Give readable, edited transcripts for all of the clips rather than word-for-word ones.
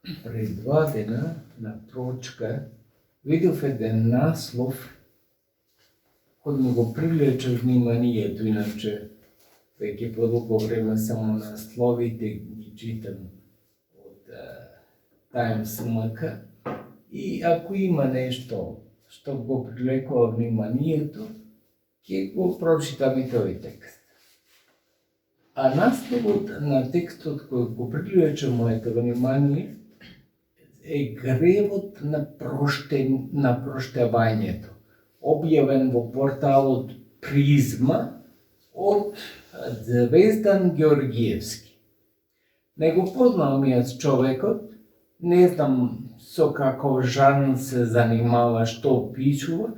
Пред 2 дена на прочка видов еден наслов кој ми го привлече вниманието, иначе веќе по долго време само насловите ги читам од Times МК. И ако има нешто што го привлекува вниманието, ќе го прочитам и тој текст. А насловот на текстот кој го привлече моето внимание е гревот на проштевањето, објавен во порталот Призма од Звездан Георгиевски. Не го познавам јас човекот, не знам со каков жанр се занимава, што пишува,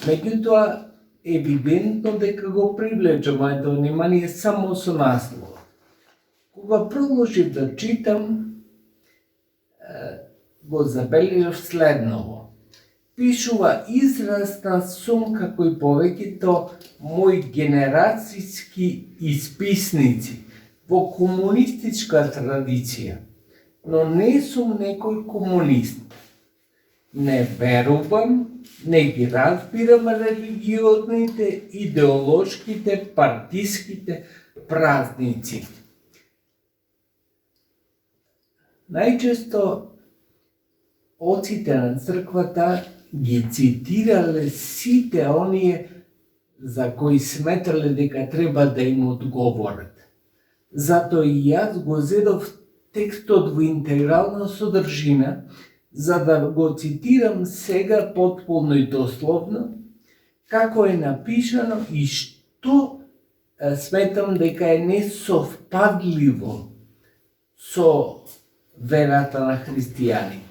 меѓутоа евидентно дека го привлече моето внимание само со насловот. Кога продолжив да читам, го забележав следново. Пишува израсна сум како и повеќето мои генерацијски исписници во комунистичка традиција, но не сум некој комунист. Не верувам, не ги разбирам религиозните, идеолошките, партиските празници. Најчесто оците на црквата ги цитирале сите оние за кои сметале дека треба да им одговорат. Затоа и јас го зедов текстот во интегрална содржина, за да го цитирам сега потполно и дословно, како е напишано и што сметам дека е несовпадливо со верата на христијаните.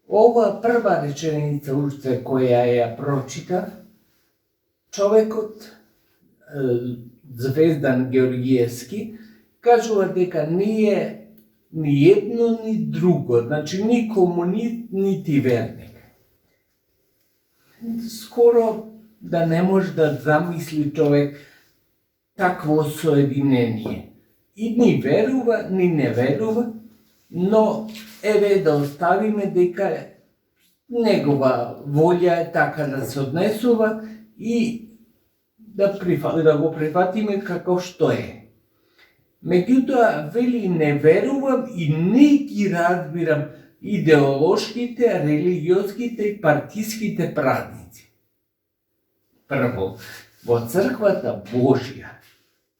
Ова прва реченица уште која ја прочита, човекот Звездан Георгиевски кажува дека не е ни едно ни друго, значи ни комунист, нити верник. Скоро да не може да замисли човек такво соединение. И ни верува, ни не верува, но еве да оставиме дека негова волја е така да се однесува и да го прифатиме како што е. Меѓутоа, вели, не верувам и не ги разбирам идеолошките, религиозките и партиските празници. Прво, во црквата Божја,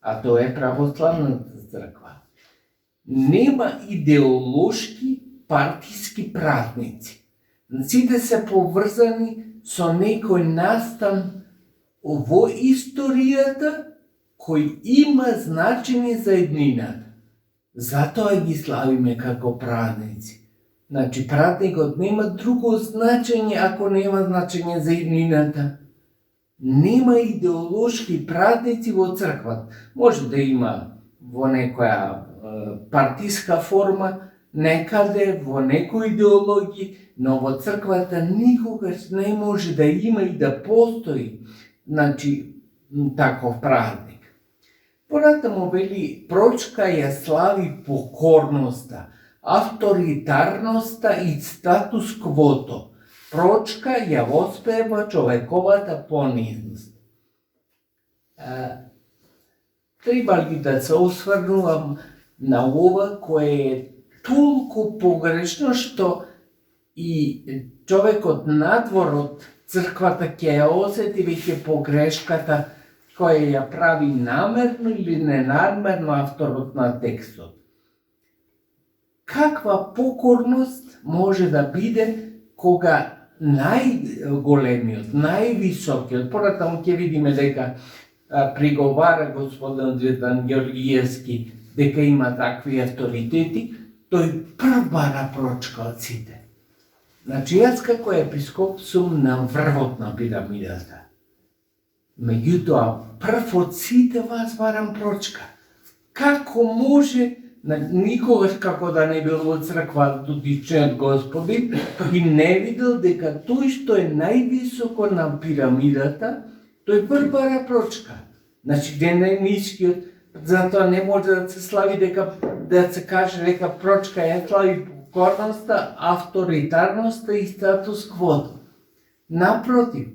а тоа е православната црква, нема идеолошки партиски празници. Сите се поврзани со некој настан во историјата кој има значење за еднината. Затоа ги славиме како празници. Значи, празникот нема друго значење ако нема значење за еднината. Нема идеолошки празници во црквата. Може да има во некоја партиска форма, некаде, во некои идеологии, но во црквата никогаш не може да има и да постои, значи, таков празник. Понатаму вели, прочка ја слави покорноста, авторитарноста и статус квото. Прочка ја воспева човековата понизност. Треба ли да се осврнувам на ова кое е толку погрешно што и човекот надвор од црквата ќе ја осети веќе погрешката која ја прави намерно или ненамерно авторот на текстот. Каква покорност може да биде кога најголемиот, највисокиот, понатаму ќе видиме дека приговара господин Звездан Георгиевски дека има такви авторитети, тој прв бара прочка од сите. Значи, јас како епископ сум на врвот на пирамидата. Меѓутоа, прв од сите вас барам прочка. Како може, никогаш како да не бил во црква дотичниот Господин и не видел дека тој што е највисоко на пирамидата, тој прв бара прочка. Значи, не најнискиот, затоа не може да се слави дека, да се каже дека прочка ја слави покорноста, авторитарноста и статус-квото. Напротив,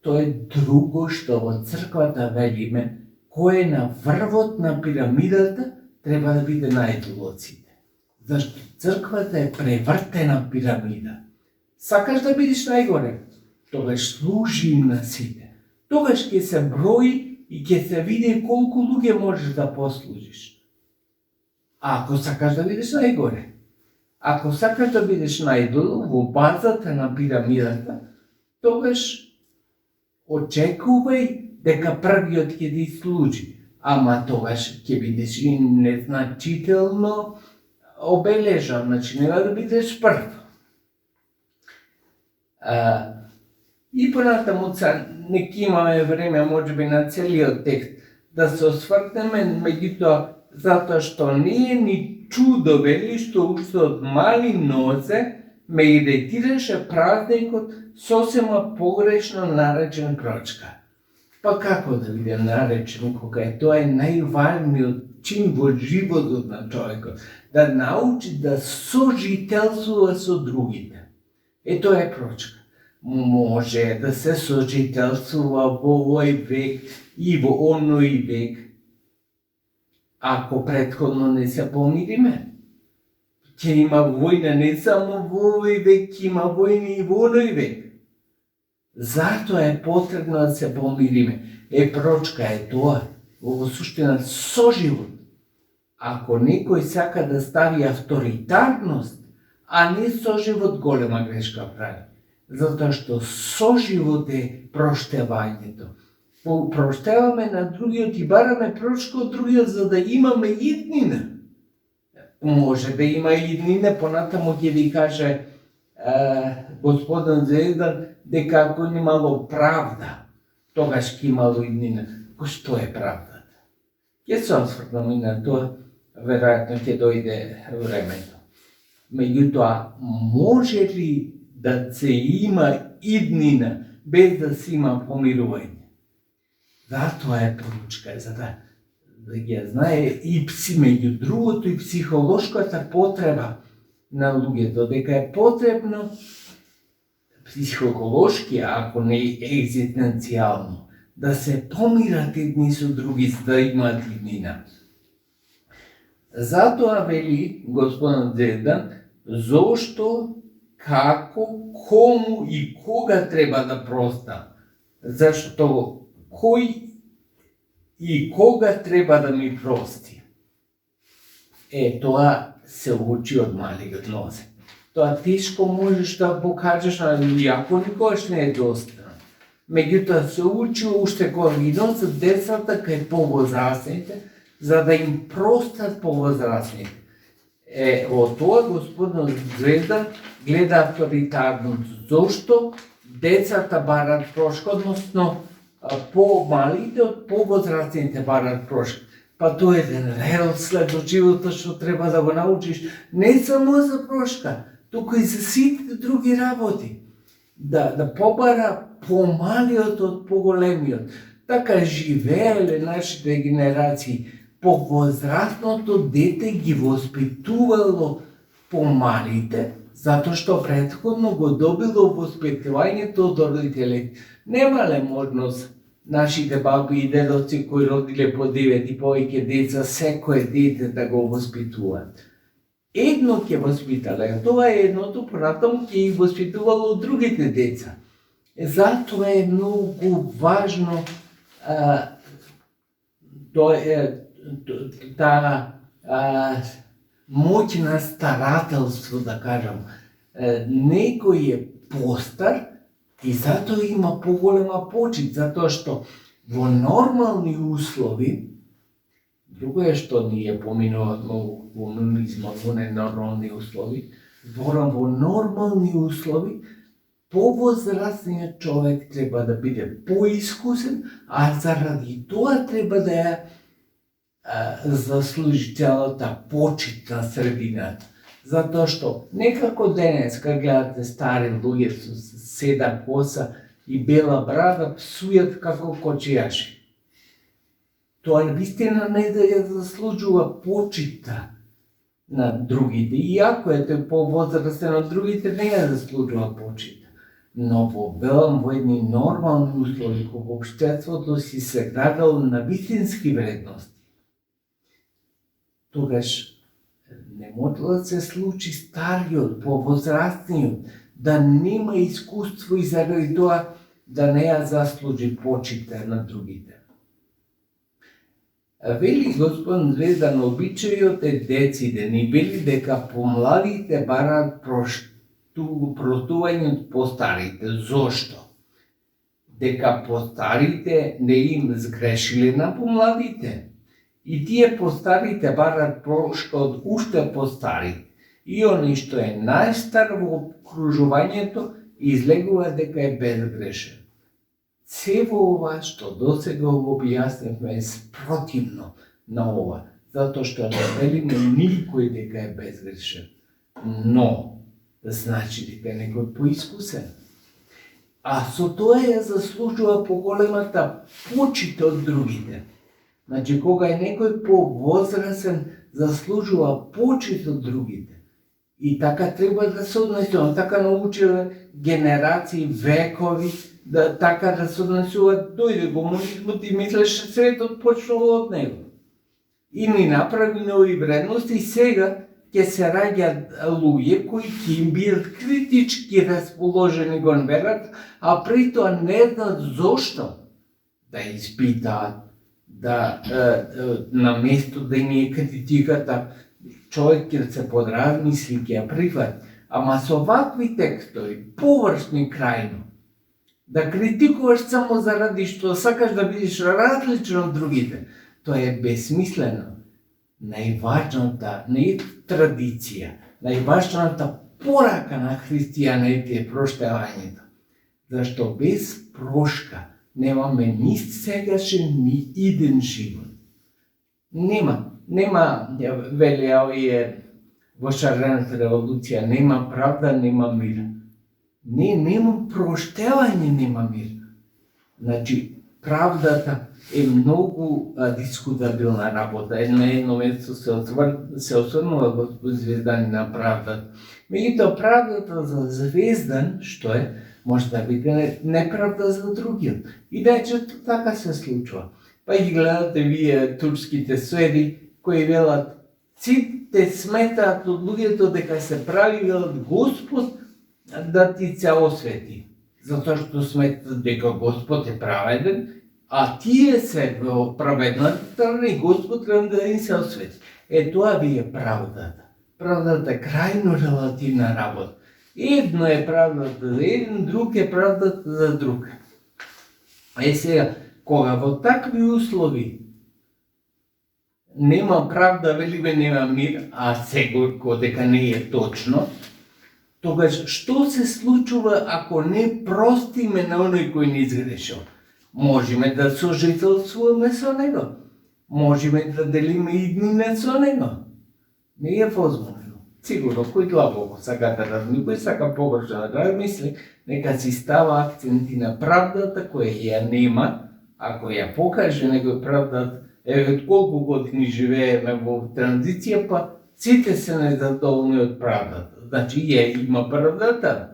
тоа е друго што во црквата велиме, кој е на врвот на пирамидата, треба да биде најдолу од сите. Зашто црквата е превртена пирамида. Сакаш да бидеш најгоре, тогаш служи им на сите. Тогаш ќе се брои и ќе се види колку луѓе можеш да послужиш. А ако сакаш да бидеш најгоре, ако сакаш да бидеш најдолу во базата на пирамидата, тогаш очекувај дека првиот ќе ти служи, ама тогаш ќе бидеш и незначително обележан, значи нема да бидеш прв. И понатаму не ќе имаме време, можеби на целиот текст, да се освртнеме, меѓутоа, затоа што не е ни чудо, вели, што уште од мали нозе ме иретираше празникот сосема погрешно наречен прочка. Па како да биде наречен кога тоа е најважниот чин во животот на човекот, да научи да сожителствува со другите. Тоа е прочка. Може да се сожителствува во овој век и во оној век, ако претходно не се помириме. Ќе има војна не само во овој век, ќе има војни и во оној век. Затоа е потребно да се помириме. Прочка е тоа, во суштина соживот. Ако некој сака да стави авторитарност, а не соживот, голема грешка прави. Затоа што соживот е проштевањето. Проштеваме на другиот и бараме прошка од другиот за да имаме иднина. Може да има иднина, понатаму ќе ви каже Господин Зездан дека ако немало правда, тогаш ќе имало иднина. Што е правдата? Ќе се освртнам и на тоа, веројатно ќе дојде времето. Меѓутоа, може ли да се има иднина без да се има помирување? Затоа е поручка, за да ги знае и меѓу другото и психолошката потреба на луѓето, дека е потребно психолошки, ако не екзистенцијално, да се помират едни со други, за да имаат иднина. Затоа вели Господин Зездан, зошто, како, кому и кога треба да проста. Зашто кој и кога треба да ми прости. Тоа се учи од малиот нозе. Тоа тешко можеш да покажеш, иако никогаш не е доста. Меѓутоа се учи уште кога ги носат децата кај повозрасните, за да им простат повозрасните. Во тоа Господин Зездан гледа авторитарност. Зошто децата барат прошка, односно по-малите од повозрастните барат прошка. Па тоа е еден редлслед од животот што треба да го научиш не само за прошка, туку и за сите други работи. Да побара помалиот од поголемиот. Така живееле нашите генерации. Повозрастното дете ги воспитувало помалите, затоа што претходно го добило воспитувањето од родителите. Немале можност нашите баби и дедовци кои родиле по 9 и повеќе деца, секое дете да го воспитуваат. Едно ќе воспитале, тоа е едното, понатаму ќе ги воспитувало другите деца. Затоа е многу важно таа моќ на старателство, да кажам. Некој е постар и затоа има поголема почит, затоа што во нормални услови, друго е што ние поминуваме во комунизмот, во ненормални услови, во нормални услови, повозрастниот човек треба да биде поискусен, а заради тоа треба да ја заслужи целата почит на средината. Затоа што некако денес, кога гледате стари луѓе со седа коса и бела брада, псујат како кочијаши. Тоа вистина не да ја заслужува почита. на другите. Иако е тој повозрастен од другите, не ја заслужува почит. Но во едни нормални услови, кога општеството си се градало на вистински вредности, тогаш не може да се случи стариот, повозрастниот, да нема искуство и заради тоа да не ја заслужи почита на другите. Вели Господин Звездан, обичајот е деците, ни вели дека помладите бараат простување од постарите. Зошто? Дека постарите не им сгрешиле на помладите. И тие постарите бараат прошка од уште постарите. И они што е најстар во окружувањето излегува дека е безгрешен. Се во ова што досега го објаснивме е спротивно на ова, затоа што не велиме никој дека е безгрешен. Но, значи дека е некој поискусен. А со тоа ја заслужува поголемата почит од другите. Значи, кога е некој повозрасен, заслужува почит од другите. И така треба да се однесува, така научиле генерации, векови, да така да се однесуваат. Дојде комунизмот и мислеше светот почнува од него. И ни направи нови вредности и сега ќе се раѓаат луѓе кои ќе им бидат критички расположени кон верата, а при тоа не знаат зошто да испитаат, да на место да им е критиката, човек ќе се подразмисли, ќе ја прифати. Ама со вакви текстови, површни крајно, да критикуваш само заради што сакаш да бидеш различен од другите, тоа е безсмислено. Најважната не е традиција, најважната порака на христијаните е проштевањето. Зашто без прошка немаме ни сегашен, ни иден живот. Нема, велија овие во шарената револуција, нема правда, нема мир. Нема проштевање, нема мир. Значи, правдата е многу дискутабилна работа. На едно место се осврнува Господ Звездан на правдата. Меѓутоа, правдата за Звездан, што е, може да биде неправда за другиот. И најчесто така се случува. Па ги гледате вие турските сведи, кои велат, сите сметаат од луѓето дека се прави, велат Господ да ти се освети. Затоа што сметат дека Господ е праведен, а тие се во праведната страна и Господ треба да им се освети. Тоа ви е правдата. Правдата е крајно релативна работа. Едно е правдата за еден, друг е правдата за друг. Сега, кога во такви услови нема правда, велиме нема мир, а сигурно дека не е точно, тогаш што се случува ако не простиме на оној кој не изгрешил? Можеме да сожителствуваме со него. Можеме да делиме иднина со него. Не е возможно. Сигурно, кој длабоко сака да размисли, сака погрешно да размисли, нека си става акценти на правдата која ја нема, ако ја покаже некој правдата, колку години живееме во транзиција, па сите се незадоволни од правдата. Значи, ја има правдата.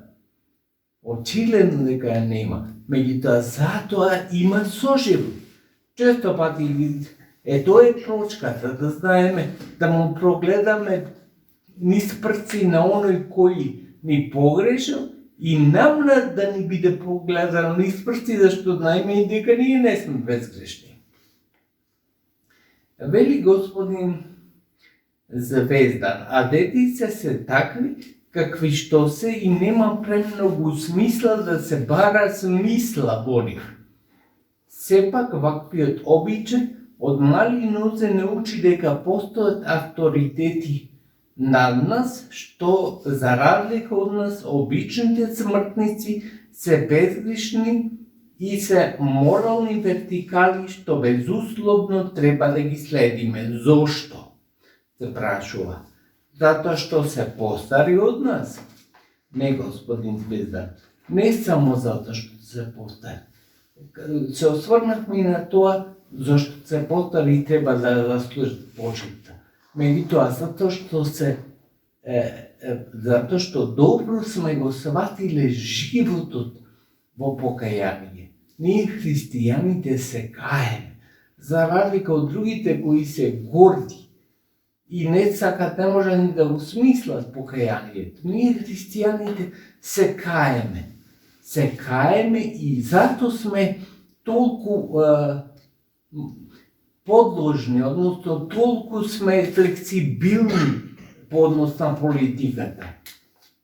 Очигледно дека ја нема. Меѓутоа, затоа има соживот. Често пати, тоа е прочката, да знаеме, да му прогледаме низ прци на оној кој ни погрешил и намна да ни биде погледано низ прци, зашто знаеме и дека ние не сме безгрешни. Вели Господин Звездан, а детица се такви, какви што се и нема премногу смисла да се бара смисла во нив. Сепак ваквиот обичај од мали нозе не учи дека постојат авторитети над нас, што за разлика од нас, обичните смртници се безгрешни и се морални вертикали што безусловно треба да ги следиме. Зошто? Се прашува. Затоа што се постари од нас? Не, Господин Звездан. Не само затоа што се постари. Се осврнахме и на тоа зашто се постари и треба да заслужат почитта. Меѓутоа, затоа што добро сме го сватиле животот во покаяние. Ние христијаните се каеме, за разлика од другите кои се горди и не сакат, не може ни да го смислат покајанието. Ние христијаните се каеме. Се каеме и зато сме толку подложни, односно толку сме флексибилни по однос на политиката.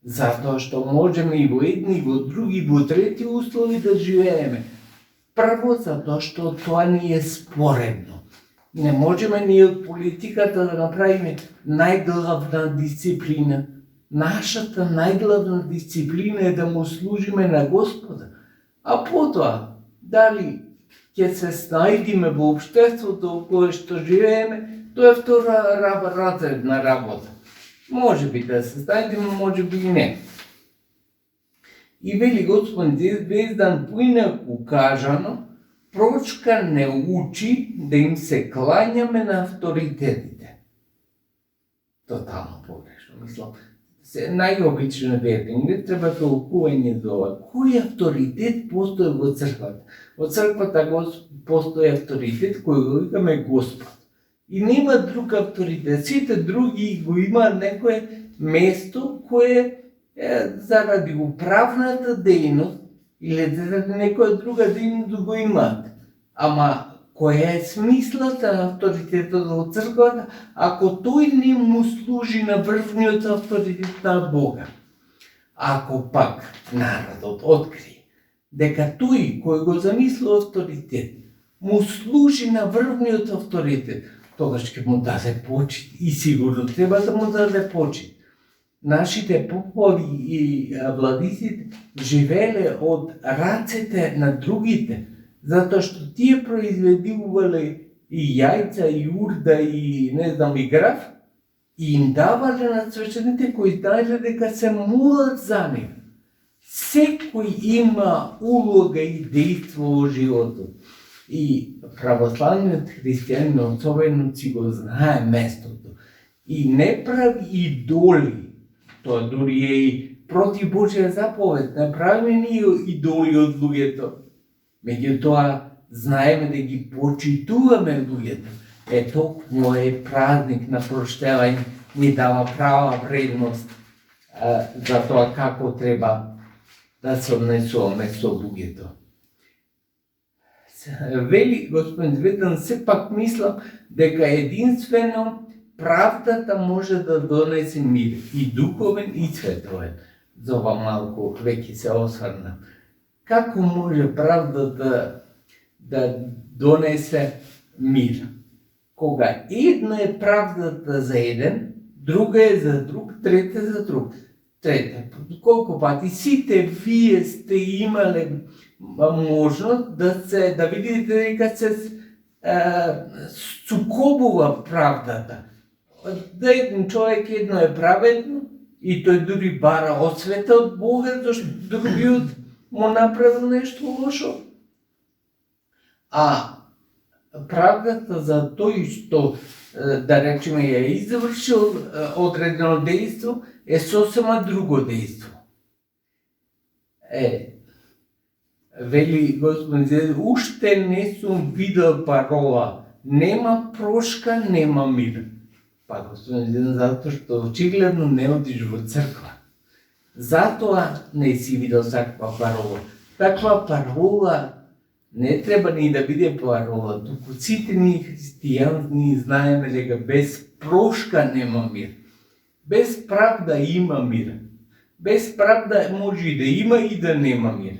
Затоа што можеме и во едни, и во други, и во трети услови да живееме. Прво, затоа што тоа ни е споредно. Не можеме ние од политиката да направиме најглавна дисциплина. Нашата најглавна дисциплина е да му служиме на Господа. А потоа, дали ќе се снајдиме во општеството во кое што живееме, тоа е втора разредна работа. Може би да се снајдиме, може би и не. И вели Господ Звездан поинаку кажано, прочка не учи да им се клањаме на авторитетите. Тотално погрешно, мислам. Најобично верни, не треба толкување за ова. Кој авторитет постои во црквата? Во црквата постои авторитет кој го викаме Господ. И нема друг авторитет. Сите други го има некое место кое заради управната дејност или заради некоја друга дејност го имаат. Ама која е смислата на авторитетот во црквата, ако тој не му служи на врвниот авторитет на Бога? Ако пак народот открие дека тој кој го замислил авторитет му служи на врвниот авторитет, тогаш ќе му даде почит и сигурно треба да му даде почит. Нашите попови и владиците живееле од рацете на другите, затоа што тие произведувале и јајца, и урда, и не знам, и граф, и им давале на свечените кои знаеле дека се молат за нив. Секој има улога и дејство во животот. И православниот христијанин особено си го знае местото. И не прави идоли. Тоа дури е и против Божја заповед. Не правиме ние идоли од луѓето. Меѓутоа, знаеме да ги почитуваме луѓето. Токму е празник на проштевање, ни дава права вредност за тоа како треба да се однесуваме со луѓето. Вели Господин Звездан, сепак мислам дека единствено правдата може да донесе мир, и духовен, и световен. За ова малку веќе се осврнам. Како може правдата да донесе мир? Кога една е правдата за еден, друга е за друг, трета е за друг. Трета, колку пати сите вие сте имале можност да видите дека се сукобува правдата. Да еден човек едно е праведно и тој дури бара освета од Бога, зашто другиот му направил нешто лошо. А правдата за тој што, да речеме, ја извршил одредено дејство, е сосема друго дејство. Вели Господин Звездан, уште не сум видел парола, нема прошка, нема мир. Па Господин Звездан, затоа што очигледно не одиш во црква. Затоа не си видел таква парола. Таква парола не треба ни да биде парола, туку сите ние христијани знаеме дека без прошка нема мир. Без правда има мир. Без правда може и да има и да нема мир.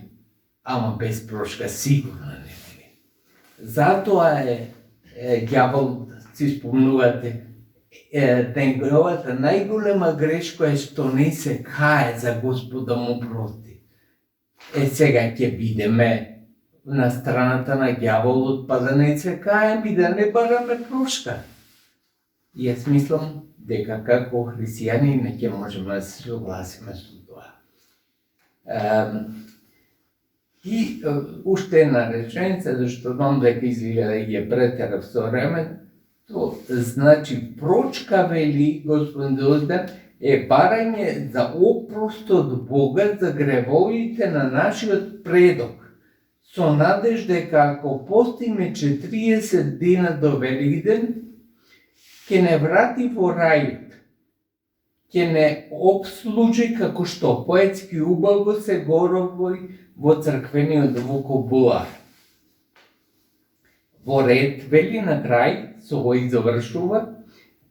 Ама без прошка сигурно нема мир. Затоа ѓавол, си спомнувате, неговата најголема грешка е што не се кае за Господа му прости. Сега ќе бидеме на страната на ѓаволот, па да не се каем и да не бараме прошка. Јас мислам дека како христијани не ќе можеме да се согласиме со тоа. И уште една реченица, зашто знам дека изгледа и ја претерав со време, To znači proučka veli Gospodin Dozdan je baranje za oprost od Boga za grevovite na našиот предок. Со надежде како постигнече 30 дена до Великден, ќе не врати во рајот, ќе не обслужи како што поетски убаво се говори во црквениот вокабулар. Во ред вели на крај, со кој завршува,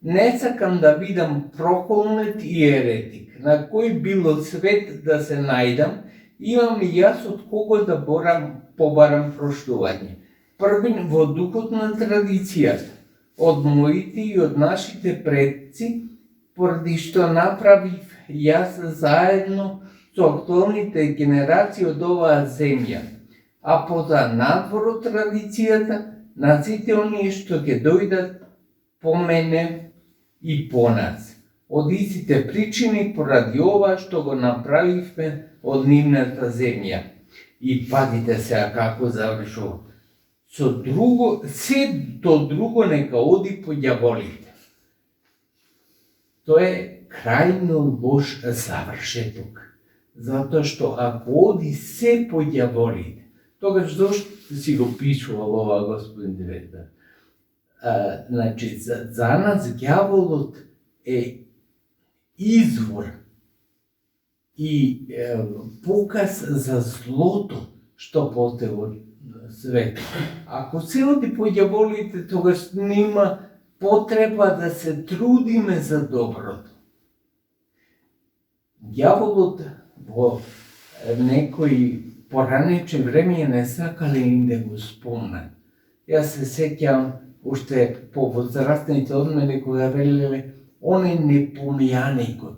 не сакам да видам проколнет и еретик, на кој било свет да се најдам, имам и јас од кого да побарам проштување. Првин во духот на традицијата, од моите и од нашите предци, поради што направив јас заедно со актуалните генерации од оваа земја, а поза надвор од традицијата, на сите оние што ќе дојдат по мене и по нас. Од истите причини поради ова што го направивме од нивната земја. И пазите сега како завршува. Се друго нека оди по ѓаволите. Тоа е крајно лош завршеток. Затоа што ако оди се по ѓаволите, тогаш зошто си го пишувал ова Господин Дветар? Значи, за нас ѓаволот е извор и показ за злото што постои во свет. Ако се оди по ѓаволите, тогаш нема потреба да се трудиме за доброто. Ѓаволот во некои поранече време не сакале им да го спомнат. Јас се сеќавам уште по возрастните од мене кога велеле оне непомјаникот.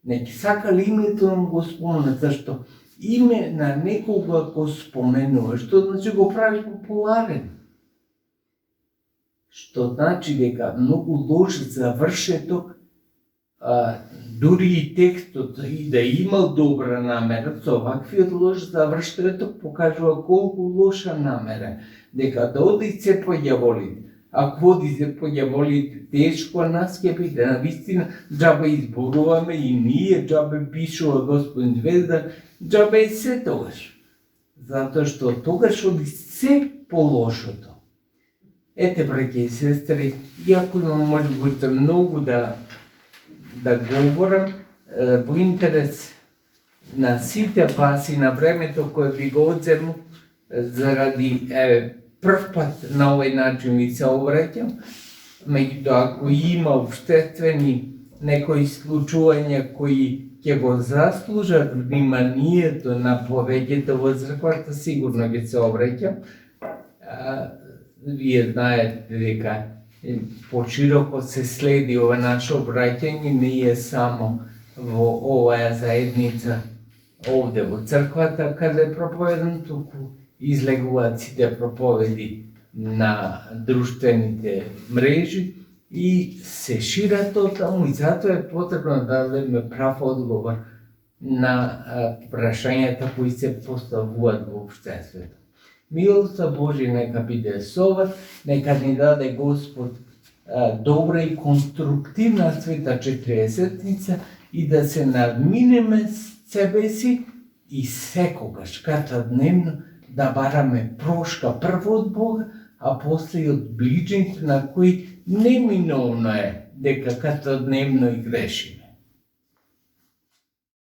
Не сакале името да го спомнат, зашто име на некога го споменува, што значи го прави популарен. Што значи дека многу лош завршеток, дури и текстот и да имал добра намера, со ваквиот лош завршеток покажува колку лоша намера, дека да оди се по ѓаволите. Ако оди се по ѓаволите, тешко нас ќе биде, навистина, џабе изборуваме и ние, џабе пишува Господин Звездар, џабе и се тогаш. Затоа што тогаш оди се по лошото. Ете, браќа и сестри, иако имам можда многу да говорам во интерес на сите вас и на времето кое ви го одзему, заради прв пат на овој начин ви се обраќам, меѓутоа ако има обштествени некои случувања кои ќе го заслужат вниманието на повеќето во црквата, сигурно ќе се обраќам. Вие знаете дека пошироко се следи ова наше обраќање, не е само во оваа заедница овде во црквата каде проповедам, туку излегуваат сите проповеди на друштveните мрежи и се шират од таму, и затоа е потребно да дадеме прав одговор на прашањата кои се поставуваат во општеството. Милоста Божја нека биде со вас, нека ни даде Господ добра и конструктивна света четириесетница и да се надминеме себе си и секогаш, катадневно, да бараме прошка прво од Бога, а после и од ближните на кои неминовно е дека катадневно и грешиме.